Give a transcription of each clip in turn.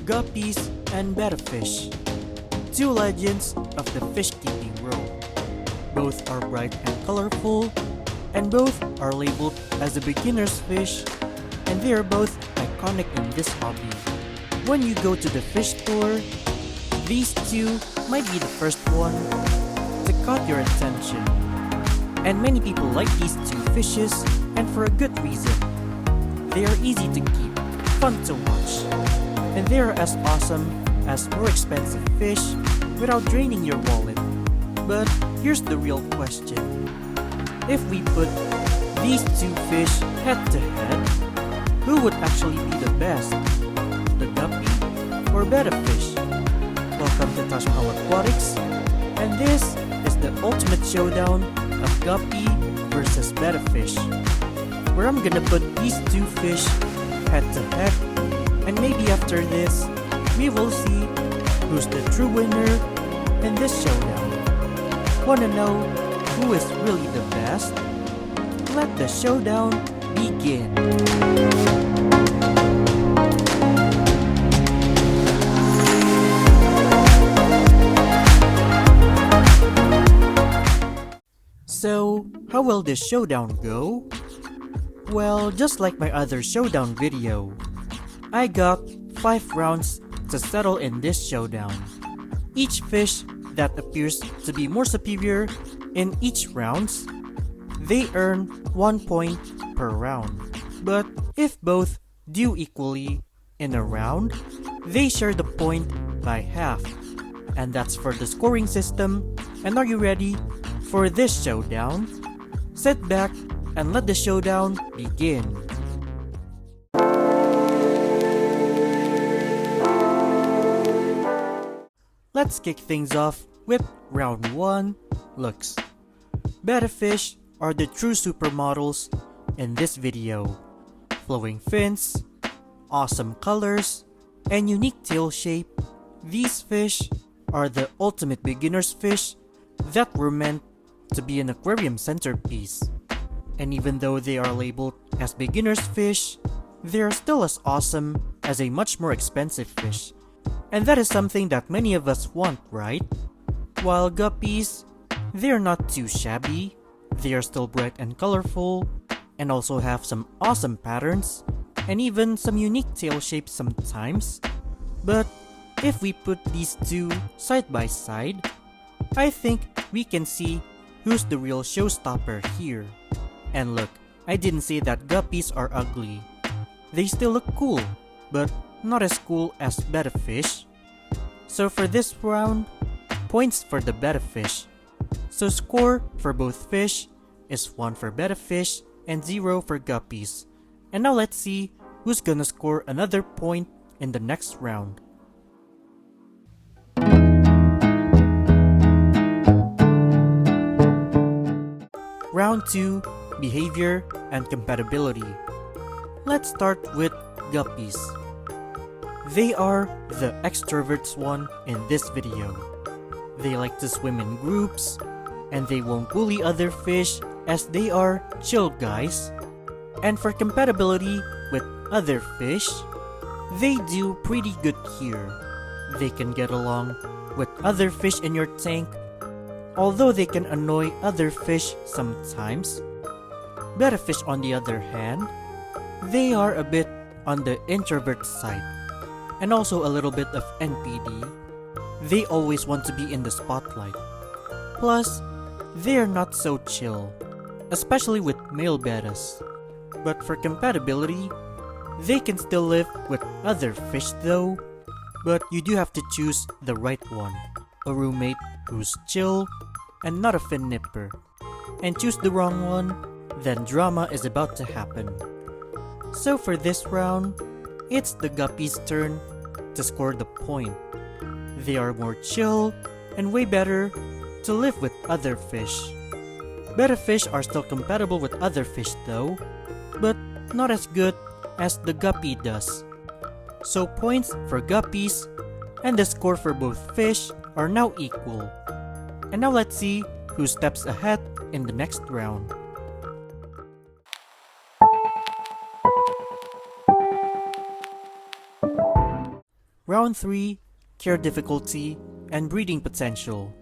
Guppies and Betta fish, two legends of the fish-keeping world. Both are bright and colorful, and both are labeled as a beginner's fish, and they are both iconic in this hobby. When you go to the fish store, these two might be the first one to caught your attention. And many people like these two fishes, and for a good reason. They are easy to keep, fun to watch, and they are as awesome as more expensive fish without draining your wallet. But here's the real question. If we put these two fish head to head, who would actually be the best? The guppy or Betta fish? Welcome to Taj Mahal Aquatics, and this is the ultimate showdown of guppy versus Betta fish, where I'm gonna put these two fish head to head, and maybe after this, we will see who's the true winner in this showdown. Wanna know who is really the best? Let the showdown begin. So, how will this showdown go? Well, just like my other showdown video, I got 5 rounds to settle in this showdown. Each fish that appears to be more superior in each rounds, they earn 1 point per round. But if both do equally in a round, they share the point by half. And that's for the scoring system. And are you ready for this showdown? Sit back and let the showdown begin. Let's kick things off with round 1, looks. Betta fish are the true supermodels in this video. Flowing fins, awesome colors, and unique tail shape. These fish are the ultimate beginner's fish that were meant to be an aquarium centerpiece. And even though they are labeled as beginner's fish, they are still as awesome as a much more expensive fish. And that is something that many of us want, right? While guppies, they are not too shabby, they are still bright and colorful, and also have some awesome patterns, and even some unique tail shapes sometimes. But if we put these two side by side, I think we can see who's the real showstopper here. And look, I didn't say that guppies are ugly. They still look cool, but not as cool as Betta fish. So for this round, points for the Betta fish. So score for both fish is 1 for Betta fish and 0 for guppies. And now let's see who's gonna score another point in the next round. Round 2, behavior and compatibility. Let's start with guppies. They are the extroverts one in this video. They like to swim in groups, and they won't bully other fish as they are chill guys. And for compatibility with other fish, they do pretty good here. They can get along with other fish in your tank, although they can annoy other fish sometimes. Betta fish on the other hand, they are a bit on the introvert side, and also a little bit of NPD. They always want to be in the spotlight. Plus, they are not so chill, especially with male bettas. But for compatibility, they can still live with other fish though, but you do have to choose the right one. A roommate who's chill and not a fin nipper. And choose the wrong one, then drama is about to happen. So for this round, it's the guppies' turn to score the point. They are more chill and way better to live with other fish. Betta fish are still compatible with other fish though, but not as good as the guppy does. So points for guppies and the score for both fish are now equal. And now let's see who steps ahead in the next round. Round 3, care difficulty and breeding potential.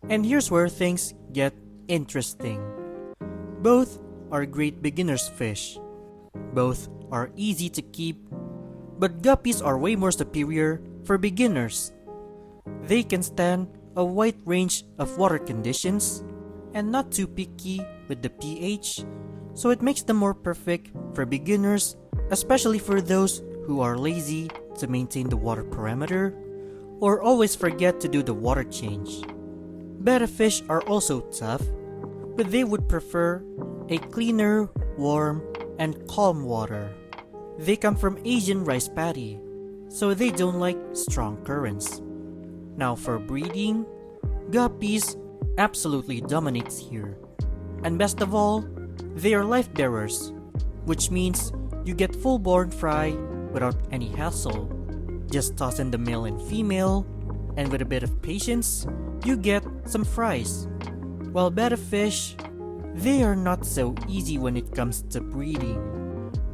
And here's where things get interesting. Both are great beginner's fish. Both are easy to keep, but guppies are way more superior for beginners. They can stand a wide range of water conditions and not too picky with the pH, so it makes them more perfect for beginners, especially for those who are lazy to maintain the water parameter or always forget to do the water change. Betta fish are also tough, but they would prefer a cleaner, warm, and calm water. They come from Asian rice paddy, so they don't like strong currents. Now for breeding, guppies absolutely dominates here. And best of all, they are life bearers, which means you get full-born fry without any hassle. Just toss in the male and female, and with a bit of patience, you get some fries. While betta fish, they are not so easy when it comes to breeding.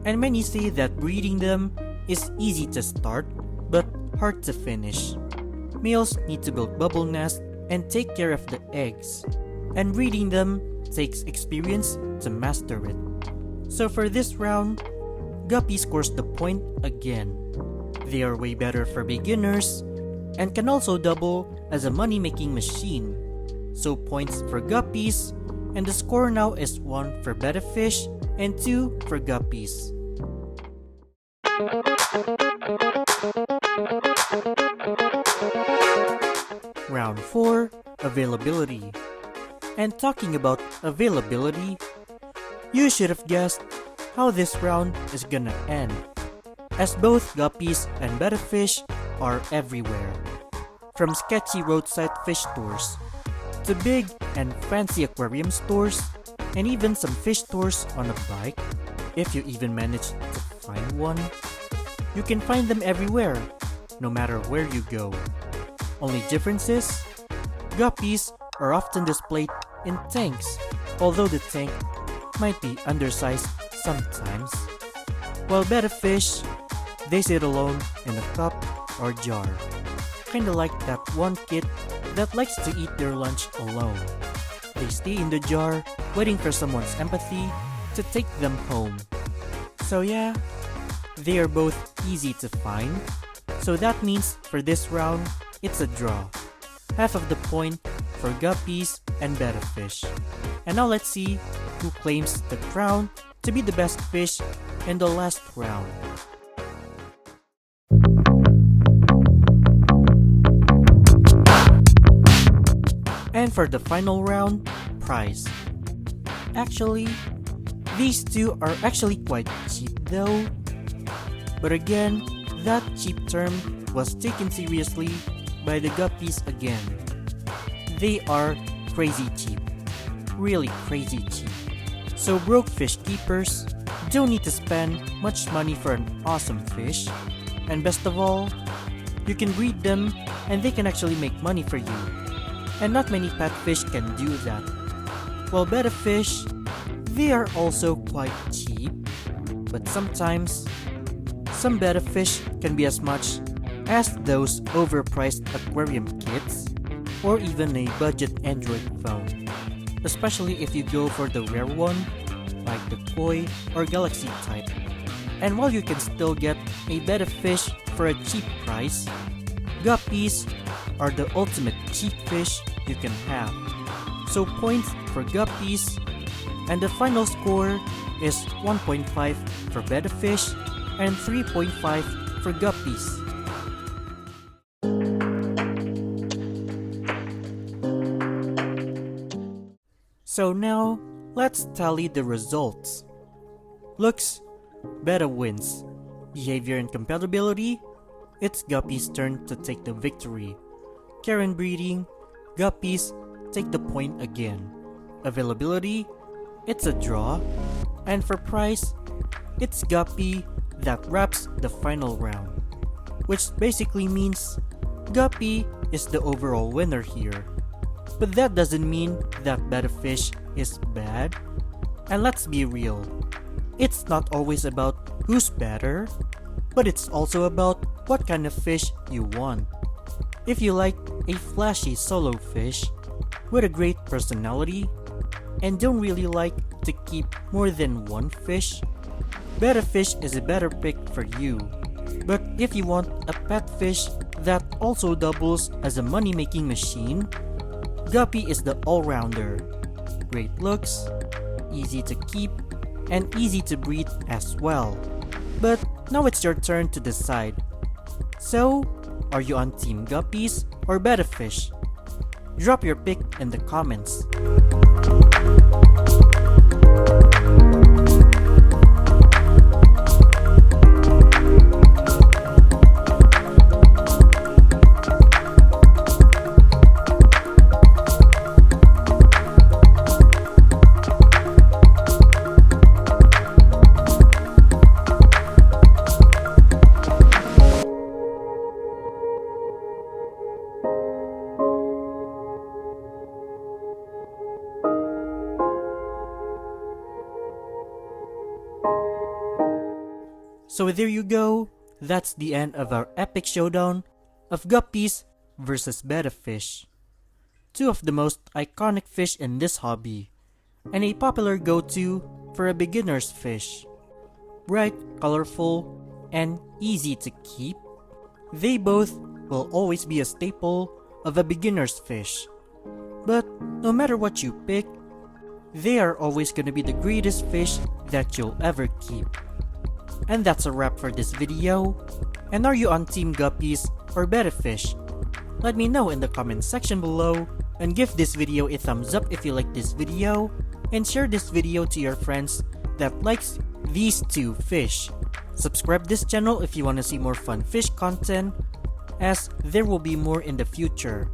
And many say that breeding them is easy to start, but hard to finish. Males need to build bubble nests and take care of the eggs, and breeding them takes experience to master it. So for this round, Guppy scores the point again. They are way better for beginners and can also double as a money-making machine. So points for guppies, and the score now is 1 for betta fish and 2 for guppies. Round 4, availability. And talking about availability, you should have guessed how this round is gonna end, as both guppies and betta fish are everywhere. From sketchy roadside fish stores to big and fancy aquarium stores, and even some fish stores on a bike, if you even manage to find one. You can find them everywhere, no matter where you go. Only difference is, guppies are often displayed in tanks, although the tank might be undersized sometimes. While betta fish, they sit alone in a cup or jar, kinda like that one kid that likes to eat their lunch alone. They stay in the jar, waiting for someone's empathy to take them home. So yeah, they are both easy to find, so that means for this round, it's a draw. Half of the point for guppies and betta fish. And now let's see who claims the crown to be the best fish in the last round. And for the final round, prize. Actually, these two are actually quite cheap though. But again, that cheap term was taken seriously by the guppies again. They are crazy cheap. Really crazy cheap. So broke fish keepers don't need to spend much money for an awesome fish. And best of all, you can breed them and they can actually make money for you. And not many fat fish can do that. While betta fish, they are also quite cheap, but sometimes some betta fish can be as much as those overpriced aquarium kits or even a budget Android phone, especially if you go for the rare one like the koi or galaxy type. And while you can still get a betta fish for a cheap price, guppies are the ultimate cheap fish you can have. So points for guppies, and the final score is 1.5 for betta fish and 3.5 for guppies. So now, let's tally the results. Looks, Betta wins. Behavior and compatibility, it's Guppy's turn to take the victory. Care and breeding, guppies take the point again. Availability, it's a draw. And for prize, it's Guppy that wraps the final round. Which basically means Guppy is the overall winner here. But that doesn't mean that betta fish is bad. And let's be real, it's not always about who's better, but it's also about what kind of fish you want. If you like a flashy solo fish with a great personality and don't really like to keep more than one fish, Betta fish is a better pick for you. But if you want a pet fish that also doubles as a money-making machine, Guppy is the all-rounder. Great looks, easy to keep, and easy to breed as well. But now it's your turn to decide. So, are you on Team Guppies or Betta fish? Drop your pick in the comments. So there you go, that's the end of our epic showdown of guppies versus betta fish. Two of the most iconic fish in this hobby, and a popular go-to for a beginner's fish. Bright, colorful, and easy to keep, they both will always be a staple of a beginner's fish. But no matter what you pick, they are always gonna be the greatest fish that you'll ever keep. And that's a wrap for this video. And are you on Team Guppies or Betta fish? Let me know in the comment section below, and give this video a thumbs up if you like this video, and share this video to your friends that likes these two fish. Subscribe this channel if you want to see more fun fish content, as there will be more in the future.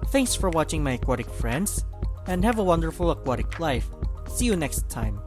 Thanks for watching my aquatic friends, and have a wonderful aquatic life. See you next time.